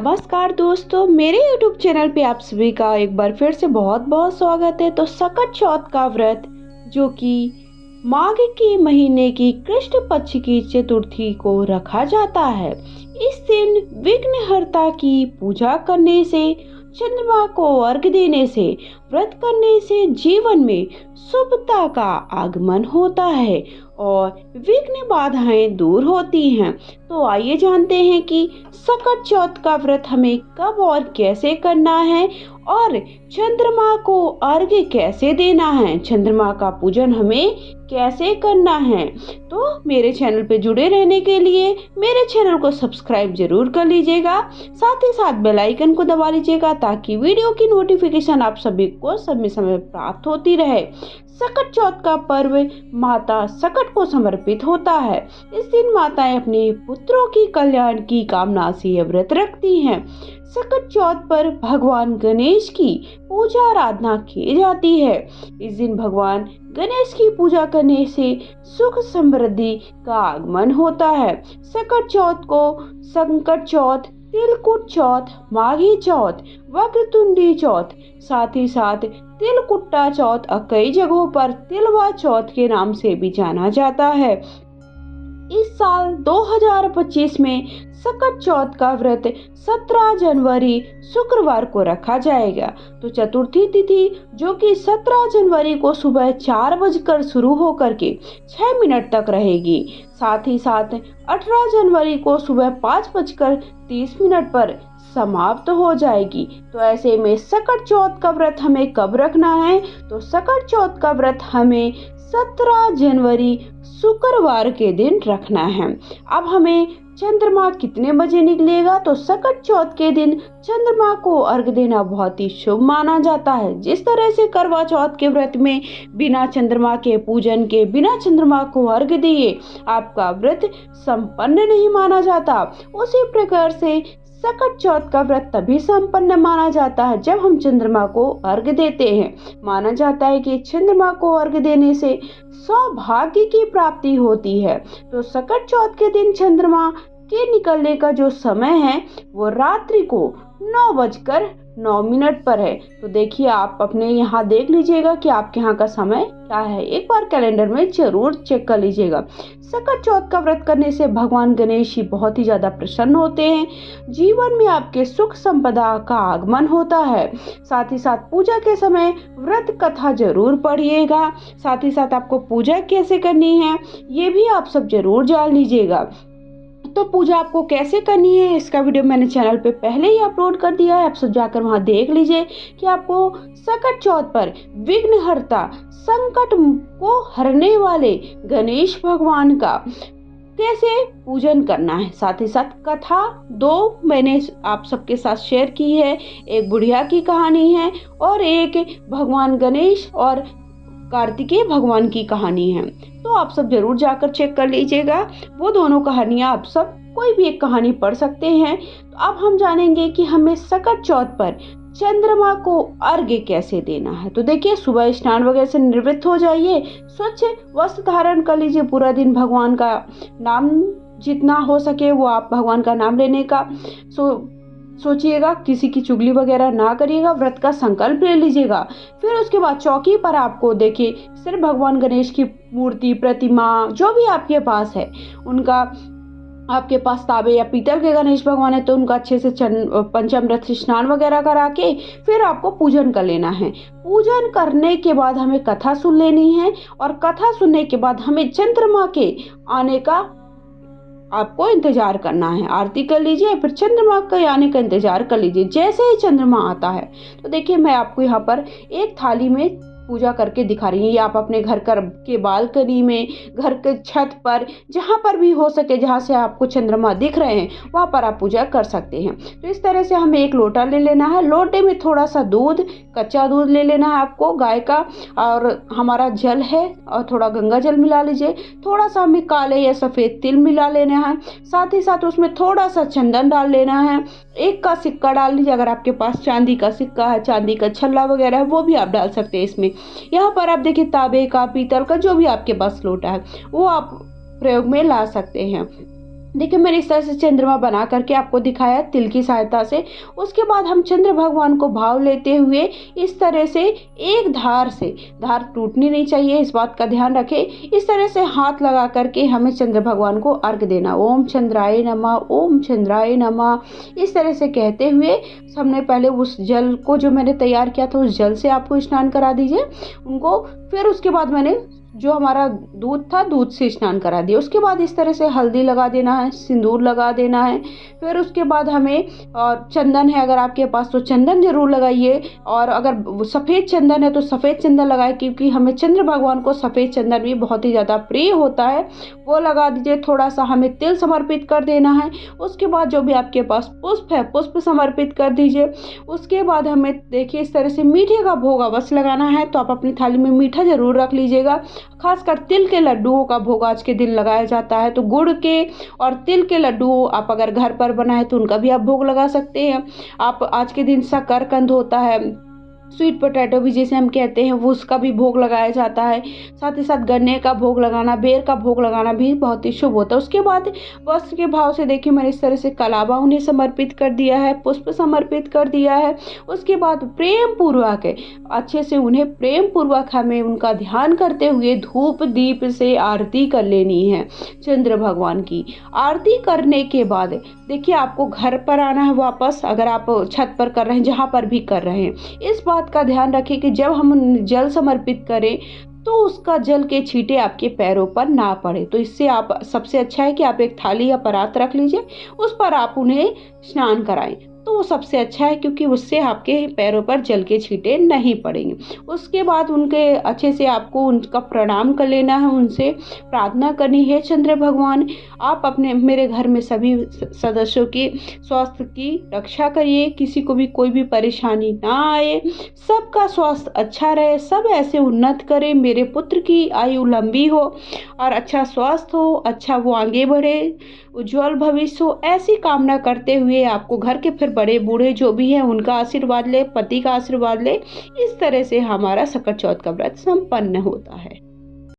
नमस्कार दोस्तों, मेरे YouTube चैनल पे आप सभी का एक बार फिर से बहुत बहुत स्वागत है। तो सकट चौथ का व्रत जो कि माघ के महीने की कृष्ण पक्ष की चतुर्थी को रखा जाता है। इस दिन विघ्नहर्ता की पूजा करने से, चंद्रमा को अर्घ्य देने से, व्रत करने से जीवन में शुभता का आगमन होता है और विघ्न बाधाएं दूर होती हैं। तो आइए जानते हैं कि सकट चौथ का व्रत हमें कब और कैसे करना है और चंद्रमा को अर्घ्य कैसे देना है, चंद्रमा का पूजन हमें कैसे करना है। तो मेरे चैनल पे जुड़े रहने के लिए मेरे चैनल को सब्सक्राइब जरूर कर लीजिएगा, साथ ही साथ बेल आइकन को दबा लीजिएगा ताकि वीडियो की नोटिफिकेशन आप सभी को समय समय प्राप्त होती रहे। सकट चौथ का पर्व माता सकट को समर्पित होता है। इस दिन माताएं अपने पुत्रों की कल्याण की कामना से व्रत रखती हैं। सकट चौथ पर भगवान गणेश की पूजा आराधना की जाती है। इस दिन भगवान गणेश की पूजा करने से सुख समृद्धि का आगमन होता है। सकट चौथ को संकट चौथ, तिलकुट चौथ, माघी चौथ, वक्रतुंडी चौथ, साथ ही साथ तिलकुट्टा चौथ और कई जगहों पर तिलवा चौथ के नाम से भी जाना जाता है। इस साल 2025 में सकट चौथ का व्रत 17 जनवरी शुक्रवार को रखा जाएगा। तो चतुर्थी तिथि जो कि 17 जनवरी को सुबह 4 बजकर शुरू होकर के 6 मिनट तक रहेगी। साथ ही साथ 18 जनवरी को सुबह 5 बजकर 30 मिनट पर समाप्त हो जाएगी। तो ऐसे में सकट चौथ का व्रत हमें कब रखना है? तो सकट चौथ का व्रत हमें 17 जनवरी शुक्रवार के दिन रखना है। अब हमें चंद्रमा कितने बजे निकलेगा? तो सकट चौथ के दिन चंद्रमा को अर्घ्य देना बहुत ही शुभ माना जाता है। जिस तरह से करवा चौथ के व्रत में बिना चंद्रमा के पूजन के, बिना चंद्रमा को अर्घ्य दिए आपका व्रत संपन्न नहीं माना जाता, उसी प्रकार से सकट चौथ का व्रत तभी संपन्न माना जाता है जब हम चंद्रमा को अर्घ्य देते हैं। माना जाता है कि चंद्रमा को अर्घ्य देने से सौभाग्य की प्राप्ति होती है। तो सकट चौथ के दिन चंद्रमा के निकलने का जो समय है वो रात्रि को 9:09 पर है। तो देखिए, आप अपने यहाँ देख लीजिएगा कि आपके यहाँ का समय क्या है, एक बार कैलेंडर में जरूर चेक कर लीजिएगा। सकट चौथ का व्रत करने से भगवान गणेश जी बहुत ही ज्यादा प्रसन्न होते हैं। जीवन में आपके सुख संपदा का आगमन होता है। साथ ही साथ पूजा के समय व्रत कथा जरूर पढ़िएगा। साथ ही साथ आपको पूजा कैसे करनी है ये भी आप सब जरूर जान लीजिएगा। तो पूजा आपको कैसे करनी है इसका वीडियो मैंने चैनल पे पहले ही अपलोड कर दिया है, आप सब जाकर वहां देख लीजिए कि आपको सकट चौथ पर विघ्नहर्ता, संकट को हरने वाले गणेश भगवान का कैसे पूजन करना है। साथ ही साथ कथा 2 मैंने आप सबके साथ शेयर की है। एक बुढ़िया की कहानी है और एक भगवान गणेश और कार्तिकेय भगवान की कहानी है। तो आप सब जरूर जाकर चेक कर लीजिएगा। वो दोनों कहानियां आप सब कोई भी एक कहानी पढ़ सकते हैं। तो अब हम जानेंगे कि हमें सकट चौथ पर चंद्रमा को अर्घ्य कैसे देना है। तो देखिए, सुबह स्नान वगैरह से निवृत्त हो जाइए, स्वच्छ वस्त्र धारण कर लीजिए। पूरा दिन भगवान का नाम जितना हो सके वो आप भगवान का नाम लेने का सोचिएगा, किसी की चुगली वगैरह ना करिएगा, व्रत का संकल्प ले लीजिएगा। फिर उसके बाद चौकी पर आपको देखिए सिर्फ भगवान गणेश की मूर्ति, प्रतिमा जो भी आपके पास है उनका, आपके पास तांबे या पीतल के गणेश भगवान है तो उनका अच्छे से पंचामृत से स्नान वगैरह करा के फिर आपको पूजन कर लेना है। पूजन करने के बाद हमें कथा सुन लेनी है और कथा सुनने के बाद हमें चंद्रमा के आने का आपको इंतजार करना है। आरती कर लीजिए, फिर चंद्रमा के आने का इंतजार कर लीजिए। जैसे ही चंद्रमा आता है तो देखिए, मैं आपको यहाँ पर एक थाली में पूजा करके दिखा रही हूँ। ये आप अपने घर के बालकनी में, घर के छत पर, जहाँ पर भी हो सके, जहाँ से आपको चंद्रमा दिख रहे हैं वहाँ पर आप पूजा कर सकते हैं। तो इस तरह से हमें एक लोटा ले लेना है। लोटे में थोड़ा सा दूध, कच्चा दूध ले लेना है आपको गाय का, और हमारा जल है और थोड़ा गंगा जल मिला लीजिए। थोड़ा सा हमें काले या सफ़ेद तिल मिला लेना है। साथ ही साथ उसमें थोड़ा सा चंदन डाल लेना है। 1 का सिक्का डाल लीजिए, अगर आपके पास चांदी का सिक्का है, चांदी का छल्ला वगैरह है वो भी आप डाल सकते हैं इसमें। यहाँ पर आप देखिए, तांबे का, पीतल का, जो भी आपके पास लोटा है वो आप प्रयोग में ला सकते हैं। देखिए मैंने इस तरह से चंद्रमा बना करके आपको दिखाया तिल की सहायता से। उसके बाद हम चंद्र भगवान को भाव लेते हुए इस तरह से एक धार से, धार टूटनी नहीं चाहिए, इस बात का ध्यान रखें। इस तरह से हाथ लगा करके हमें चंद्र भगवान को अर्घ देना। ओम चंद्राय नमः, ओम चंद्राय नमः, इस तरह से कहते हुए हमने पहले उस जल को जो मैंने तैयार किया था उस जल से आपको स्नान करा दीजिए उनको। फिर उसके बाद मैंने जो हमारा दूध था दूध से स्नान करा दिया। उसके बाद इस तरह से हल्दी लगा देना है, सिंदूर लगा देना है। फिर उसके बाद हमें और चंदन है अगर आपके पास तो चंदन ज़रूर लगाइए, और अगर सफ़ेद चंदन है तो सफ़ेद चंदन लगाए, क्योंकि हमें चंद्र भगवान को सफ़ेद चंदन भी बहुत ही ज़्यादा प्रिय होता है, वो लगा दीजिए। थोड़ा सा हमें तिल समर्पित कर देना है। उसके बाद जो भी आपके पास पुष्प है पुष्प समर्पित कर दीजिए। उसके बाद हमें देखिए इस तरह से मीठे का भोग अवश्य लगाना है, तो आप अपनी थाली में मीठा ज़रूर रख लीजिएगा। खासकर तिल के लड्डुओं का भोग आज के दिन लगाया जाता है, तो गुड़ के और तिल के लड्डू आप अगर घर पर बनाए तो उनका भी आप भोग लगा सकते हैं। आप आज के दिन शकरकंद होता है, स्वीट पोटैटो भी जिसे हम कहते हैं, वो उसका भी भोग लगाया जाता है। साथ ही साथ गन्ने का भोग लगाना, बेर का भोग लगाना भी बहुत ही शुभ होता है। उसके बाद वस्त्र के भाव से देखिए मैंने इस तरह से कलावा उन्हें समर्पित कर दिया है, पुष्प समर्पित कर दिया है। उसके बाद प्रेम पूर्वक अच्छे से उन्हें प्रेम पूर्वक हमें उनका ध्यान करते हुए धूप दीप से आरती कर लेनी है चंद्र भगवान की। आरती करने के बाद देखिए आपको घर पर आना है वापस, अगर आप छत पर कर रहे हैं, जहाँ पर भी कर रहे हैं। इस बात का ध्यान रखें कि जब हम जल समर्पित करें तो उसका जल के छींटे आपके पैरों पर ना पड़े। तो इससे आप सबसे अच्छा है कि आप एक थाली या परात रख लीजिए, उस पर आप उन्हें स्नान कराएं, तो वो सबसे अच्छा है, क्योंकि उससे आपके पैरों पर जल के छींटे नहीं पड़ेंगे। उसके बाद उनके अच्छे से आपको उनका प्रणाम कर लेना है, उनसे प्रार्थना करनी है, चंद्र भगवान आप अपने मेरे घर में सभी सदस्यों की स्वास्थ्य की रक्षा करिए, किसी को भी कोई भी परेशानी ना आए, सबका स्वास्थ्य अच्छा रहे, सब ऐसे उन्नत करें, मेरे पुत्र की आयु लंबी हो और अच्छा स्वास्थ्य हो, अच्छा वो आगे बढ़े, उज्जवल भविष्य हो, ऐसी कामना करते हुए आपको घर के फिर बड़े बूढ़े जो भी हैं उनका आशीर्वाद ले, पति का आशीर्वाद ले। इस तरह से हमारा सकट चौथ का व्रत संपन्न होता है।